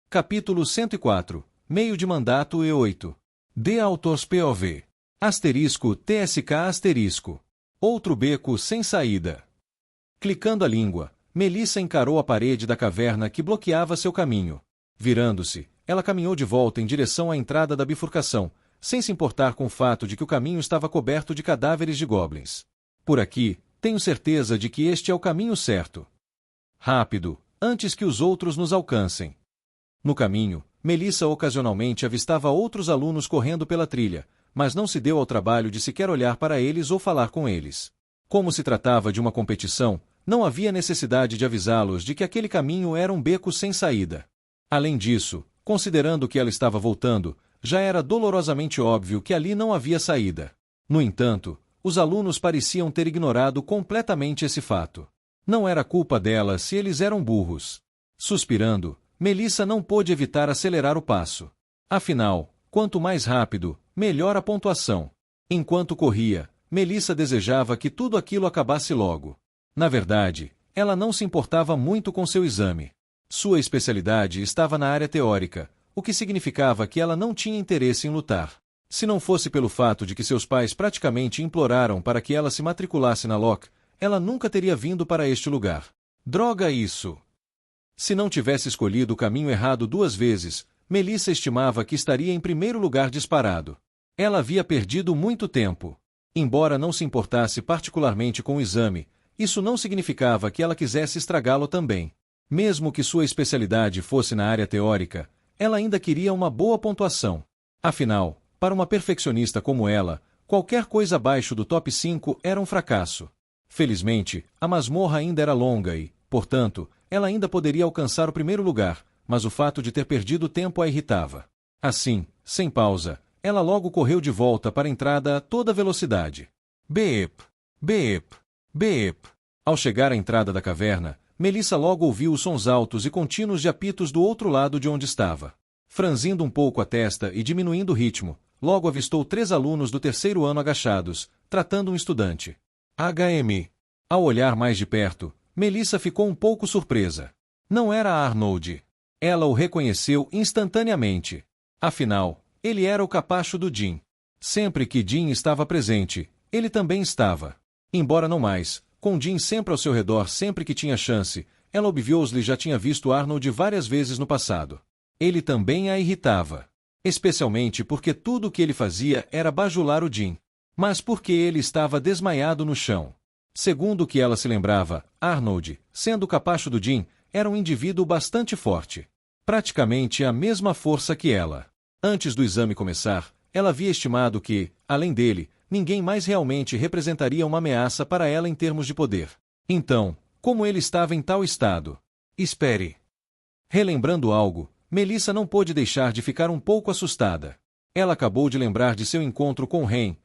Capítulo 104. Meio de mandato E8. The Author's POV. Asterisco TSK asterisco. Outro beco sem saída. Clicando a língua, Melissa encarou a parede da caverna que bloqueava seu caminho. Virando-se, ela caminhou de volta em direção à entrada da bifurcação, sem se importar com o fato de que o caminho estava coberto de cadáveres de goblins. Por aqui, tenho certeza de que este é o caminho certo. Rápido, antes que os outros nos alcancem. No caminho, Melissa ocasionalmente avistava outros alunos correndo pela trilha, mas não se deu ao trabalho de sequer olhar para eles ou falar com eles. Como se tratava de uma competição, não havia necessidade de avisá-los de que aquele caminho era um beco sem saída. Além disso, considerando que ela estava voltando, já era dolorosamente óbvio que ali não havia saída. No entanto, os alunos pareciam ter ignorado completamente esse fato. Não era culpa dela se eles eram burros. Suspirando, Melissa não pôde evitar acelerar o passo. Afinal, quanto mais rápido, melhor a pontuação. Enquanto corria, Melissa desejava que tudo aquilo acabasse logo. Na verdade, ela não se importava muito com seu exame. Sua especialidade estava na área teórica, o que significava que ela não tinha interesse em lutar. Se não fosse pelo fato de que seus pais praticamente imploraram para que ela se matriculasse na Locke, ela nunca teria vindo para este lugar. Droga isso! Se não tivesse escolhido o caminho errado 2 vezes, Melissa estimava que estaria em primeiro lugar disparado. Ela havia perdido muito tempo. Embora não se importasse particularmente com o exame, isso não significava que ela quisesse estragá-lo também. Mesmo que sua especialidade fosse na área teórica, ela ainda queria uma boa pontuação. Afinal, para uma perfeccionista como ela, qualquer coisa abaixo do top 5 era um fracasso. Felizmente, a masmorra ainda era longa e, portanto, ela ainda poderia alcançar o primeiro lugar, mas o fato de ter perdido tempo a irritava. Assim, sem pausa, ela logo correu de volta para a entrada a toda velocidade. Beep! Beep! Beep! Ao chegar à entrada da caverna, Melissa logo ouviu os sons altos e contínuos de apitos do outro lado de onde estava. Franzindo um pouco a testa e diminuindo o ritmo, logo avistou 3 alunos do 3º ano agachados, tratando um estudante. HM. Ao olhar mais de perto, Melissa ficou um pouco surpresa. Não era Arnold. Ela o reconheceu instantaneamente. Afinal, ele era o capacho do Jim. Sempre que Jim estava presente, ele também estava. Embora não mais, com Jim sempre ao seu redor sempre que tinha chance, ela obviously já tinha visto Arnold várias vezes no passado. Ele também a irritava. Especialmente porque tudo o que ele fazia era bajular o Jim. Mas porque ele estava desmaiado no chão. Segundo o que ela se lembrava, Arnold, sendo o capacho do Jim, era um indivíduo bastante forte. Praticamente a mesma força que ela. Antes do exame começar, ela havia estimado que, além dele, ninguém mais realmente representaria uma ameaça para ela em termos de poder. Então, como ele estava em tal estado? Espere. Relembrando algo, Melissa não pôde deixar de ficar um pouco assustada. Ela acabou de lembrar de seu encontro com Ren,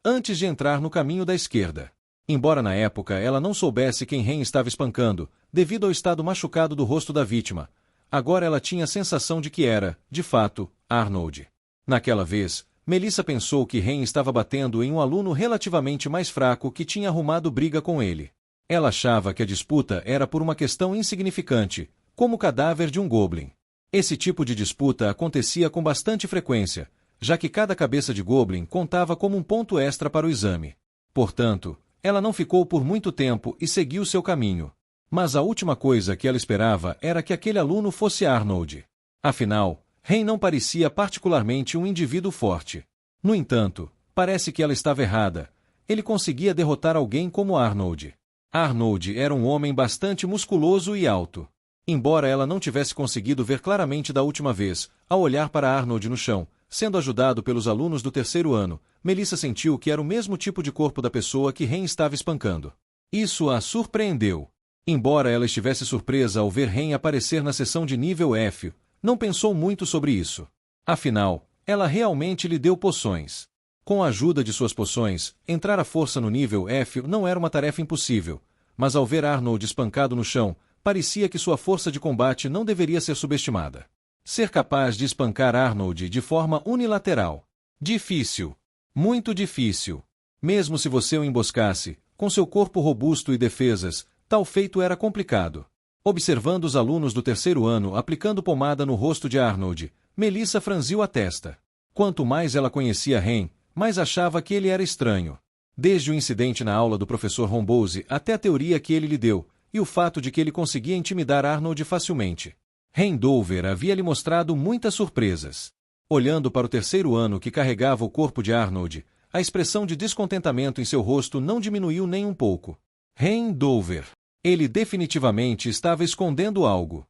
antes de entrar no caminho da esquerda. Embora na época ela não soubesse quem Ren estava espancando, devido ao estado machucado do rosto da vítima, agora ela tinha a sensação de que era, de fato, Arnold. Naquela vez, Melissa pensou que Ren estava batendo em um aluno relativamente mais fraco que tinha arrumado briga com ele. Ela achava que a disputa era por uma questão insignificante, como o cadáver de um goblin. Esse tipo de disputa acontecia com bastante frequência, já que cada cabeça de goblin contava como um ponto extra para o exame. Portanto, ela não ficou por muito tempo e seguiu seu caminho. Mas a última coisa que ela esperava era que aquele aluno fosse Arnold. Afinal, Ren não parecia particularmente um indivíduo forte. No entanto, parece que ela estava errada. Ele conseguia derrotar alguém como Arnold. Arnold era um homem bastante musculoso e alto. Embora ela não tivesse conseguido ver claramente da última vez, ao olhar para Arnold no chão, sendo ajudado pelos alunos do terceiro ano, Melissa sentiu que era o mesmo tipo de corpo da pessoa que Ren estava espancando. Isso a surpreendeu. Embora ela estivesse surpresa ao ver Ren aparecer na sessão de nível F, não pensou muito sobre isso. Afinal, ela realmente lhe deu poções. Com a ajuda de suas poções, entrar à força no nível F não era uma tarefa impossível, mas ao ver Arnold espancado no chão, parecia que sua força de combate não deveria ser subestimada. Ser capaz de espancar Arnold de forma unilateral. Difícil. Muito difícil. Mesmo se você o emboscasse, com seu corpo robusto e defesas, tal feito era complicado. Observando os alunos do terceiro ano aplicando pomada no rosto de Arnold, Melissa franziu a testa. Quanto mais ela conhecia Ren, mais achava que ele era estranho. Desde o incidente na aula do professor Rombose até a teoria que ele lhe deu, e o fato de que ele conseguia intimidar Arnold facilmente. Ren Dover havia lhe mostrado muitas surpresas. Olhando para o terceiro ano que carregava o corpo de Arnold, a expressão de descontentamento em seu rosto não diminuiu nem um pouco. Ren Dover. Ele definitivamente estava escondendo algo.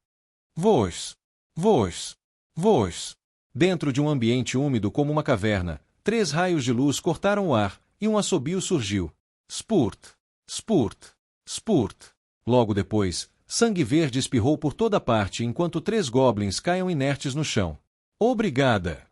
Voz. Voz. Voz. Dentro de um ambiente úmido como uma caverna, 3 raios de luz cortaram o ar, e um assobio surgiu. Spurt. Spurt. Spurt. Logo depois, sangue verde espirrou por toda parte enquanto 3 goblins caiam inertes no chão. Obrigada!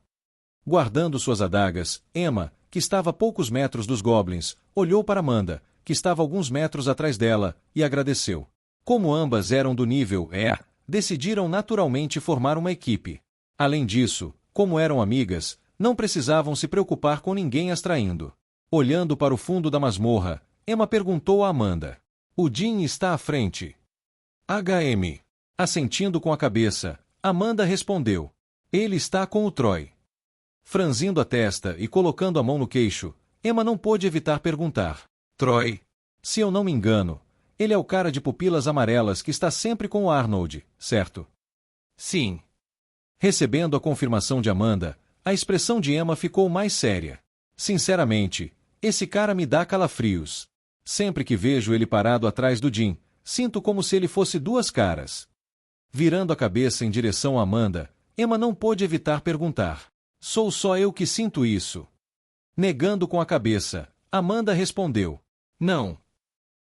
Guardando suas adagas, Emma, que estava a poucos metros dos goblins, olhou para Amanda, que estava alguns metros atrás dela, e agradeceu. Como ambas eram do nível E, decidiram naturalmente formar uma equipe. Além disso, como eram amigas, não precisavam se preocupar com ninguém as traindo. Olhando para o fundo da masmorra, Emma perguntou a Amanda. O Jim está à frente. HM. Assentindo com a cabeça, Amanda respondeu. Ele está com o Troy. Franzindo a testa e colocando a mão no queixo, Emma não pôde evitar perguntar. Troy. Se eu não me engano, ele é o cara de pupilas amarelas que está sempre com o Arnold, certo? Sim. Recebendo a confirmação de Amanda, a expressão de Emma ficou mais séria. Sinceramente, esse cara me dá calafrios. Sempre que vejo ele parado atrás do Jim, sinto como se ele fosse 2 caras. Virando a cabeça em direção a Amanda, Emma não pôde evitar perguntar. Sou só eu que sinto isso? Negando com a cabeça, Amanda respondeu. Não.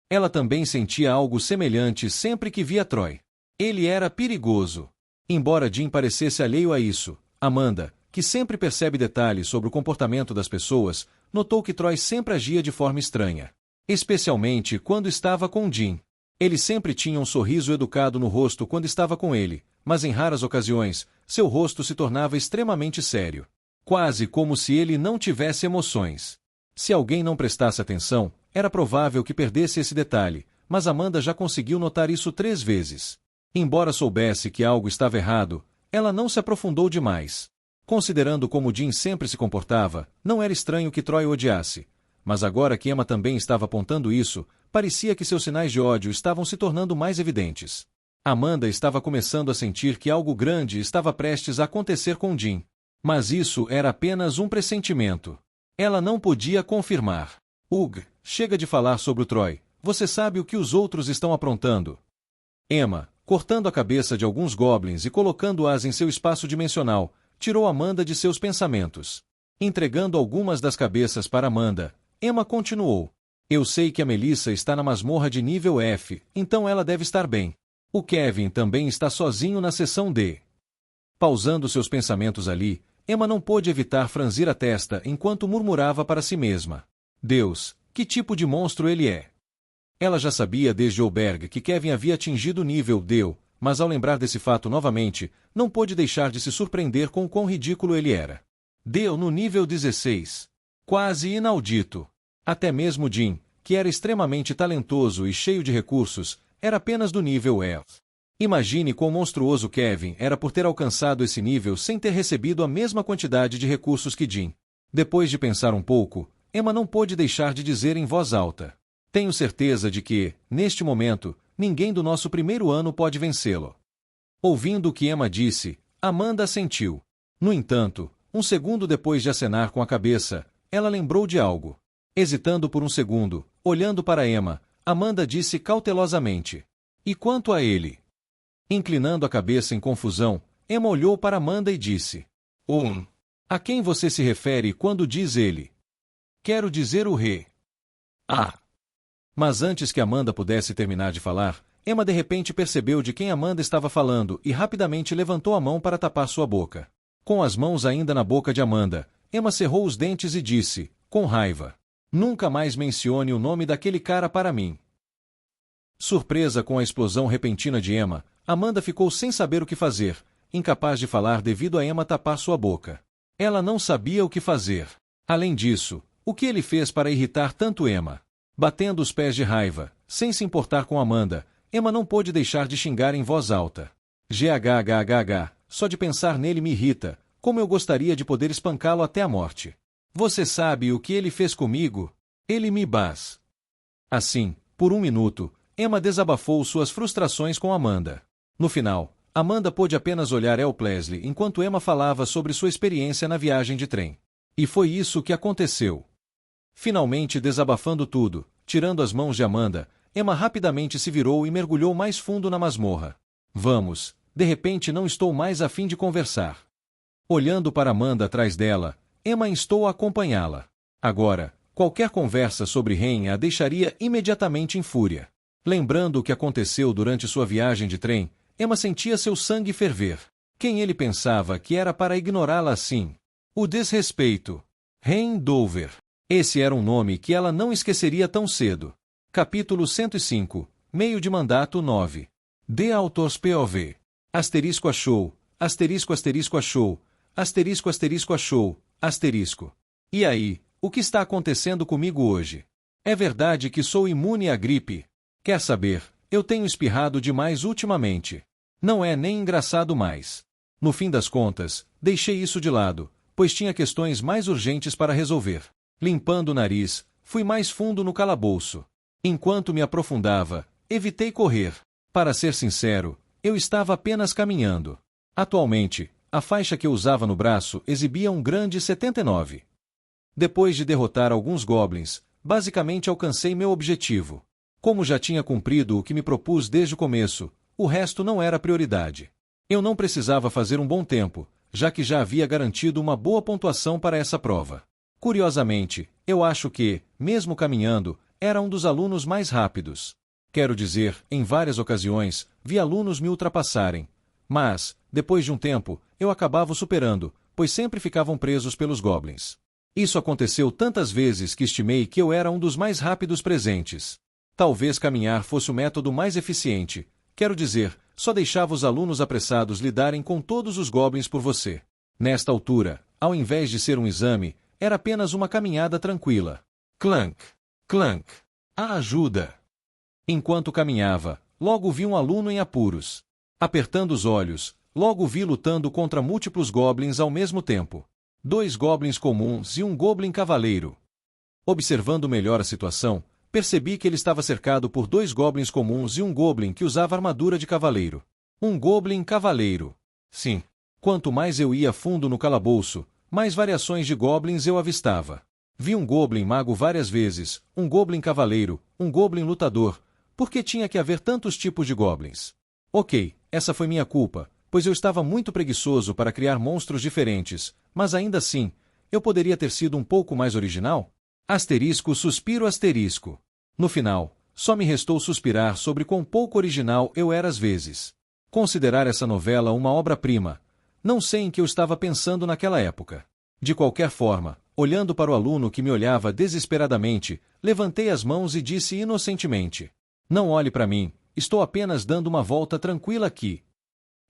Ela também sentia algo semelhante sempre que via Troy. Ele era perigoso. Embora Jim parecesse alheio a isso, Amanda, que sempre percebe detalhes sobre o comportamento das pessoas, notou que Troy sempre agia de forma estranha. Especialmente quando estava com Jim. Ele sempre tinha um sorriso educado no rosto quando estava com ele, mas em raras ocasiões, seu rosto se tornava extremamente sério. Quase como se ele não tivesse emoções. Se alguém não prestasse atenção, era provável que perdesse esse detalhe, mas Amanda já conseguiu notar isso 3 vezes. Embora soubesse que algo estava errado, ela não se aprofundou demais. Considerando como Jim sempre se comportava, não era estranho que Troy o odiasse. Mas agora que Emma também estava apontando isso, parecia que seus sinais de ódio estavam se tornando mais evidentes. Amanda estava começando a sentir que algo grande estava prestes a acontecer com Jim. Mas isso era apenas um pressentimento. Ela não podia confirmar. Chega de falar sobre o Troy. Você sabe o que os outros estão aprontando. Emma, cortando a cabeça de alguns goblins e colocando-as em seu espaço dimensional, tirou Amanda de seus pensamentos. Entregando algumas das cabeças para Amanda, Emma continuou. Eu sei que a Melissa está na masmorra de nível F, então ela deve estar bem. O Kevin também está sozinho na seção D. Pausando seus pensamentos ali, Emma não pôde evitar franzir a testa enquanto murmurava para si mesma. Deus, que tipo de monstro ele é? Ela já sabia desde Oberg que Kevin havia atingido o nível D, mas ao lembrar desse fato novamente, não pôde deixar de se surpreender com o quão ridículo ele era. D no nível 16. Quase inaudito. Até mesmo Jim, que era extremamente talentoso e cheio de recursos, era apenas do nível F. Imagine quão monstruoso Kevin era por ter alcançado esse nível sem ter recebido a mesma quantidade de recursos que Jim. Depois de pensar um pouco, Emma não pôde deixar de dizer em voz alta. Tenho certeza de que, neste momento, ninguém do nosso primeiro ano pode vencê-lo. Ouvindo o que Emma disse, Amanda assentiu. No entanto, um segundo depois de acenar com a cabeça, ela lembrou de algo. Hesitando por um segundo, olhando para Emma, Amanda disse cautelosamente. E quanto a ele? Inclinando a cabeça em confusão, Emma olhou para Amanda e disse. A quem você se refere quando diz ele? Quero dizer o rei. Ah! Mas antes que Amanda pudesse terminar de falar, Emma de repente percebeu de quem Amanda estava falando e rapidamente levantou a mão para tapar sua boca. Com as mãos ainda na boca de Amanda, Emma cerrou os dentes e disse, com raiva. Nunca mais mencione o nome daquele cara para mim. Surpresa com a explosão repentina de Emma, Amanda ficou sem saber o que fazer, incapaz de falar devido a Emma tapar sua boca. Ela não sabia o que fazer. Além disso, o que ele fez para irritar tanto Emma? Batendo os pés de raiva, sem se importar com Amanda, Emma não pôde deixar de xingar em voz alta. GHGHH, só de pensar nele me irrita, como eu gostaria de poder espancá-lo até a morte. Você sabe o que ele fez comigo? Ele me bas. Assim, por um minuto, Emma desabafou suas frustrações com Amanda. No final, Amanda pôde apenas olhar Leslie enquanto Emma falava sobre sua experiência na viagem de trem. E foi isso que aconteceu. Finalmente desabafando tudo, tirando as mãos de Amanda, Emma rapidamente se virou e mergulhou mais fundo na masmorra. Vamos, de repente não estou mais a fim de conversar. Olhando para Amanda atrás dela, Emma instou a acompanhá-la. Agora, qualquer conversa sobre Ren a deixaria imediatamente em fúria. Lembrando o que aconteceu durante sua viagem de trem, Emma sentia seu sangue ferver. Quem ele pensava que era para ignorá-la assim? O desrespeito. Ren Dover. Esse era um nome que ela não esqueceria tão cedo. Capítulo 105. Meio de mandato 9. The Author's POV. Asterisco achou. Asterisco asterisco achou. Asterisco asterisco achou. Asterisco. E aí, o que está acontecendo comigo hoje? É verdade que sou imune à gripe? Quer saber, eu tenho espirrado demais ultimamente. Não é nem engraçado mais. No fim das contas, deixei isso de lado, pois tinha questões mais urgentes para resolver. Limpando o nariz, fui mais fundo no calabouço. Enquanto me aprofundava, evitei correr. Para ser sincero, eu estava apenas caminhando. Atualmente, a faixa que eu usava no braço exibia um grande 79. Depois de derrotar alguns goblins, basicamente alcancei meu objetivo. Como já tinha cumprido o que me propus desde o começo, o resto não era prioridade. Eu não precisava fazer um bom tempo, já que já havia garantido uma boa pontuação para essa prova. Curiosamente, eu acho que, mesmo caminhando, era um dos alunos mais rápidos. Quero dizer, em várias ocasiões, vi alunos me ultrapassarem. Mas, depois de um tempo, eu acabava superando, pois sempre ficavam presos pelos goblins. Isso aconteceu tantas vezes que estimei que eu era um dos mais rápidos presentes. Talvez caminhar fosse o método mais eficiente. Quero dizer, só deixava os alunos apressados lidarem com todos os goblins por você. Nesta altura, ao invés de ser um exame, era apenas uma caminhada tranquila. Clank! Clank! A ajuda! Enquanto caminhava, logo vi um aluno em apuros. Apertando os olhos, logo vi lutando contra múltiplos goblins ao mesmo tempo. 2 goblins comuns e um goblin cavaleiro. Observando melhor a situação, percebi que ele estava cercado por 2 goblins comuns e um goblin que usava armadura de cavaleiro. Um goblin cavaleiro. Sim. Quanto mais eu ia fundo no calabouço, mais variações de goblins eu avistava. Vi um goblin mago várias vezes, um goblin cavaleiro, um goblin lutador. Por que tinha que haver tantos tipos de goblins? Ok, essa foi minha culpa, pois eu estava muito preguiçoso para criar monstros diferentes, mas ainda assim, eu poderia ter sido um pouco mais original? Asterisco suspiro asterisco. No final, só me restou suspirar sobre quão pouco original eu era às vezes. Considerar essa novela uma obra-prima. Não sei em que eu estava pensando naquela época. De qualquer forma, olhando para o aluno que me olhava desesperadamente, levantei as mãos e disse inocentemente: Não olhe para mim, estou apenas dando uma volta tranquila aqui.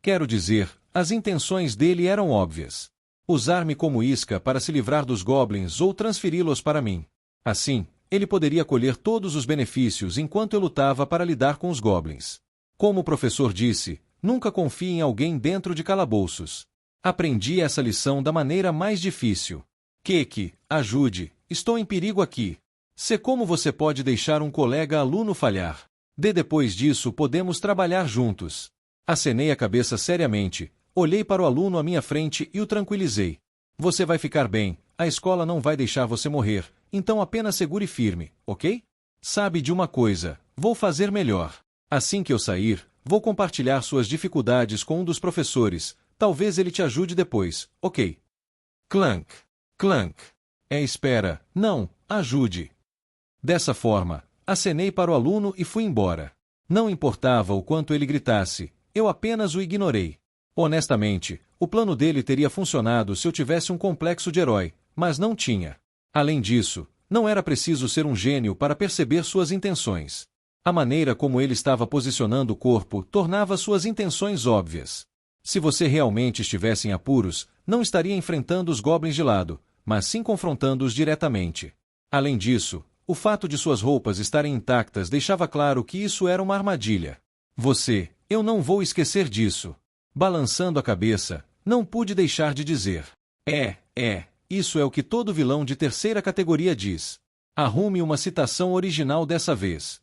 Quero dizer, as intenções dele eram óbvias. Usar-me como isca para se livrar dos goblins ou transferi-los para mim. Assim, ele poderia colher todos os benefícios enquanto eu lutava para lidar com os goblins. Como o professor disse, nunca confie em alguém dentro de calabouços. Aprendi essa lição da maneira mais difícil. Keke, ajude, estou em perigo aqui. Sei como você pode deixar um colega aluno falhar. Depois disso podemos trabalhar juntos. Acenei a cabeça seriamente, olhei para o aluno à minha frente e o tranquilizei. Você vai ficar bem, a escola não vai deixar você morrer, então apenas segure firme, ok? Sabe de uma coisa, vou fazer melhor. Assim que eu sair, vou compartilhar suas dificuldades com um dos professores, talvez ele te ajude depois, ok? Clank. Clank. Espera, não, ajude. Dessa forma, acenei para o aluno e fui embora. Não importava o quanto ele gritasse, eu apenas o ignorei. Honestamente, o plano dele teria funcionado se eu tivesse um complexo de herói, mas não tinha. Além disso, não era preciso ser um gênio para perceber suas intenções. A maneira como ele estava posicionando o corpo tornava suas intenções óbvias. Se você realmente estivesse em apuros, não estaria enfrentando os goblins de lado, mas sim confrontando-os diretamente. Além disso, o fato de suas roupas estarem intactas deixava claro que isso era uma armadilha. Eu não vou esquecer disso. Balançando a cabeça, não pude deixar de dizer. Isso é o que todo vilão de terceira categoria diz. Arrume uma citação original dessa vez.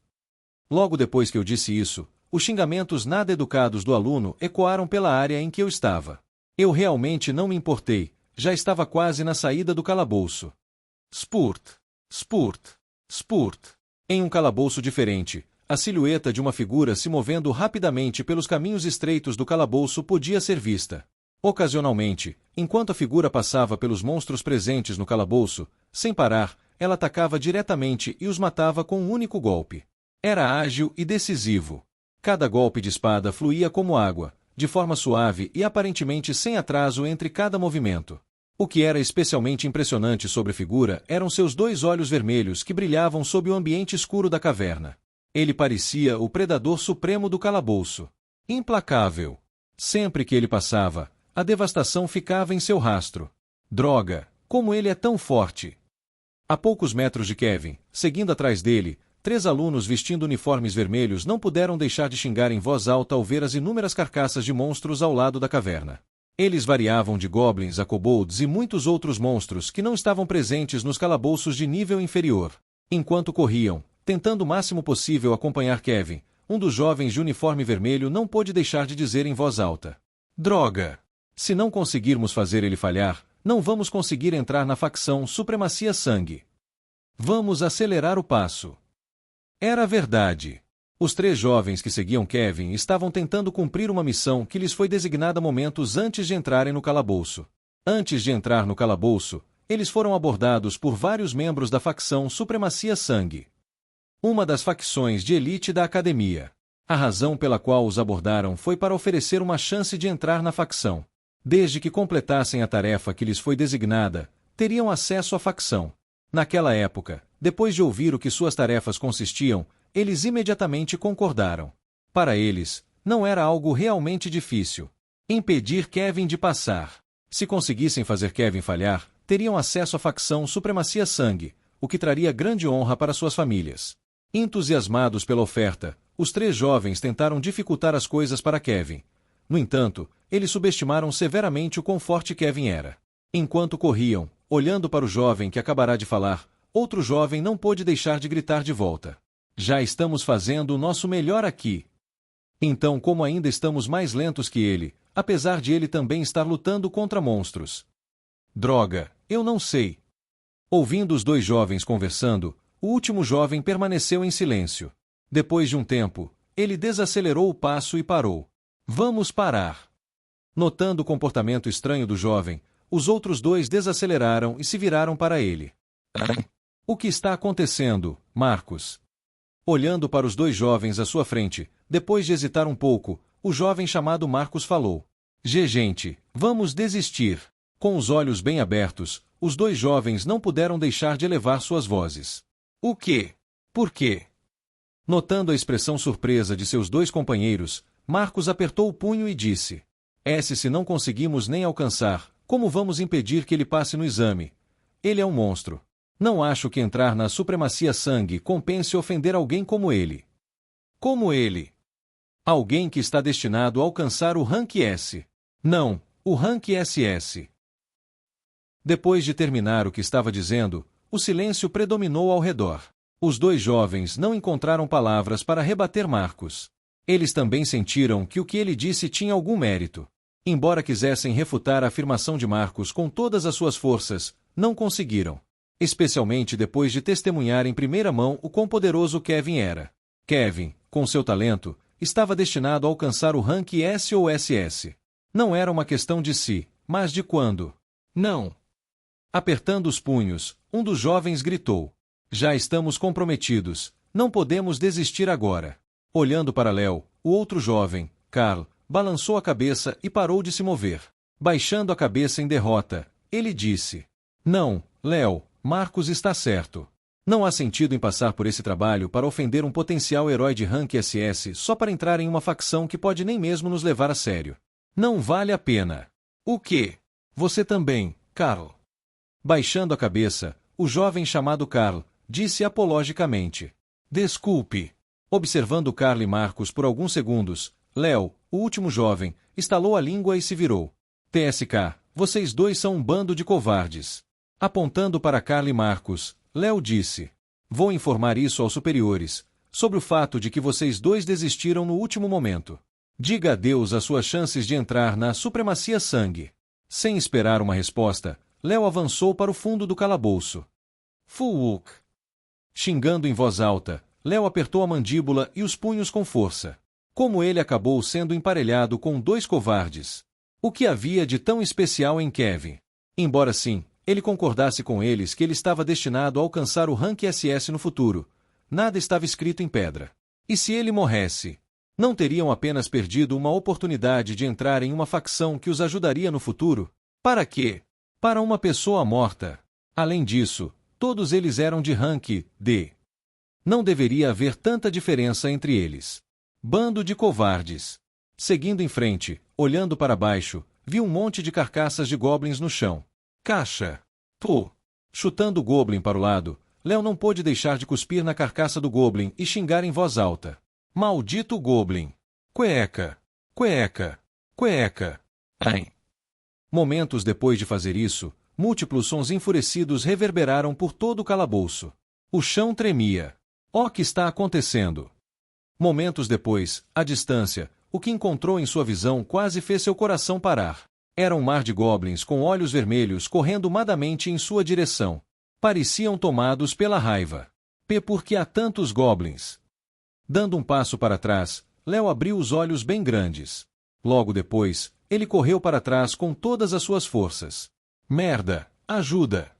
Logo depois que eu disse isso, os xingamentos nada educados do aluno ecoaram pela área em que eu estava. Eu realmente não me importei, já estava quase na saída do calabouço. Spurt. Spurt. Spurt. Em um calabouço diferente, a silhueta de uma figura se movendo rapidamente pelos caminhos estreitos do calabouço podia ser vista. Ocasionalmente, enquanto a figura passava pelos monstros presentes no calabouço, sem parar, ela atacava diretamente e os matava com um único golpe. Era ágil e decisivo. Cada golpe de espada fluía como água, de forma suave e aparentemente sem atraso entre cada movimento. O que era especialmente impressionante sobre a figura eram seus 2 olhos vermelhos que brilhavam sob o ambiente escuro da caverna. Ele parecia o predador supremo do calabouço. Implacável. Sempre que ele passava, a devastação ficava em seu rastro. Droga, como ele é tão forte! A poucos metros de Kevin, seguindo atrás dele, 3 alunos vestindo uniformes vermelhos não puderam deixar de xingar em voz alta ao ver as inúmeras carcaças de monstros ao lado da caverna. Eles variavam de goblins a kobolds e muitos outros monstros que não estavam presentes nos calabouços de nível inferior. Enquanto corriam, tentando o máximo possível acompanhar Kevin, um dos jovens de uniforme vermelho não pôde deixar de dizer em voz alta. Droga! Se não conseguirmos fazer ele falhar, não vamos conseguir entrar na facção Supremacia Sangue. Vamos acelerar o passo. Era verdade. Os 3 jovens que seguiam Kevin estavam tentando cumprir uma missão que lhes foi designada momentos antes de entrarem no calabouço. Antes de entrar no calabouço, eles foram abordados por vários membros da facção Supremacia Sangue. Uma das facções de elite da academia. A razão pela qual os abordaram foi para oferecer uma chance de entrar na facção. Desde que completassem a tarefa que lhes foi designada, teriam acesso à facção. Naquela época, depois de ouvir o que suas tarefas consistiam, eles imediatamente concordaram. Para eles, não era algo realmente difícil. Impedir Kevin de passar. Se conseguissem fazer Kevin falhar, teriam acesso à facção Supremacia Sangue, o que traria grande honra para suas famílias. Entusiasmados pela oferta, os 3 jovens tentaram dificultar as coisas para Kevin. No entanto, eles subestimaram severamente o quão forte Kevin era. Enquanto corriam, olhando para o jovem que acabará de falar, outro jovem não pôde deixar de gritar de volta. Já estamos fazendo o nosso melhor aqui. Então, como ainda estamos mais lentos que ele, apesar de ele também estar lutando contra monstros? Droga, eu não sei. Ouvindo os 2 jovens conversando, o último jovem permaneceu em silêncio. Depois de um tempo, ele desacelerou o passo e parou. Vamos parar. Notando o comportamento estranho do jovem, os outros 2 desaceleraram e se viraram para ele. O que está acontecendo, Marcos? Olhando para os 2 jovens à sua frente, depois de hesitar um pouco, o jovem chamado Marcos falou. Gente, vamos desistir. Com os olhos bem abertos, os 2 jovens não puderam deixar de elevar suas vozes. O quê? Por quê? Notando a expressão surpresa de seus 2 companheiros, Marcos apertou o punho e disse. Se não conseguimos nem alcançar, como vamos impedir que ele passe no exame? Ele é um monstro. Não acho que entrar na Supremacia Sangue compense ofender alguém como ele. Como ele? Alguém que está destinado a alcançar o Rank S. Não, o Rank SS. Depois de terminar o que estava dizendo, o silêncio predominou ao redor. Os 2 jovens não encontraram palavras para rebater Marcos. Eles também sentiram que o que ele disse tinha algum mérito. Embora quisessem refutar a afirmação de Marcos com todas as suas forças, não conseguiram. Especialmente depois de testemunhar em primeira mão o quão poderoso Kevin era. Kevin, com seu talento, estava destinado a alcançar o rank S ou SS. Não era uma questão de se, mas de quando. Não. Apertando os punhos, um dos jovens gritou: já estamos comprometidos, não podemos desistir agora. Olhando para Léo, o outro jovem, Carl, balançou a cabeça e parou de se mover. Baixando a cabeça em derrota, ele disse: não, Léo, Marcos está certo. Não há sentido em passar por esse trabalho para ofender um potencial herói de rank SS só para entrar em uma facção que pode nem mesmo nos levar a sério. Não vale a pena. O quê? Você também, Carl. Baixando a cabeça, o jovem chamado Carl disse apologicamente: desculpe. Observando Carl e Marcos por alguns segundos, Léo, o último jovem, estalou a língua e se virou. TSK, vocês dois são um bando de covardes. Apontando para Carl e Marcos, Léo disse: vou informar isso aos superiores, sobre o fato de que vocês dois desistiram no último momento. Diga adeus às suas chances de entrar na Supremacia Sangue. Sem esperar uma resposta, Léo avançou para o fundo do calabouço. Fuuk! Xingando em voz alta, Léo apertou a mandíbula e os punhos com força. Como ele acabou sendo emparelhado com dois covardes? O que havia de tão especial em Kevin? Embora sim, ele concordasse com eles que ele estava destinado a alcançar o rank SS no futuro, nada estava escrito em pedra. E se ele morresse? Não teriam apenas perdido uma oportunidade de entrar em uma facção que os ajudaria no futuro? Para quê? Para uma pessoa morta. Além disso, todos eles eram de rank D. Não deveria haver tanta diferença entre eles. Bando de covardes. Seguindo em frente, olhando para baixo, viu um monte de carcaças de goblins no chão. Caixa! Pô! Chutando o goblin para o lado, Léo não pôde deixar de cuspir na carcaça do goblin e xingar em voz alta. Maldito goblin! Cueca! Cueca! Cueca! Ai! Momentos depois de fazer isso, múltiplos sons enfurecidos reverberaram por todo o calabouço. O chão tremia. O que está acontecendo? Momentos depois, à distância, o que encontrou em sua visão quase fez seu coração parar. Era um mar de goblins com olhos vermelhos correndo madamente em sua direção. Pareciam tomados pela raiva. Por que há tantos goblins? Dando um passo para trás, Léo abriu os olhos bem grandes. Logo depois, ele correu para trás com todas as suas forças. Merda! Ajuda!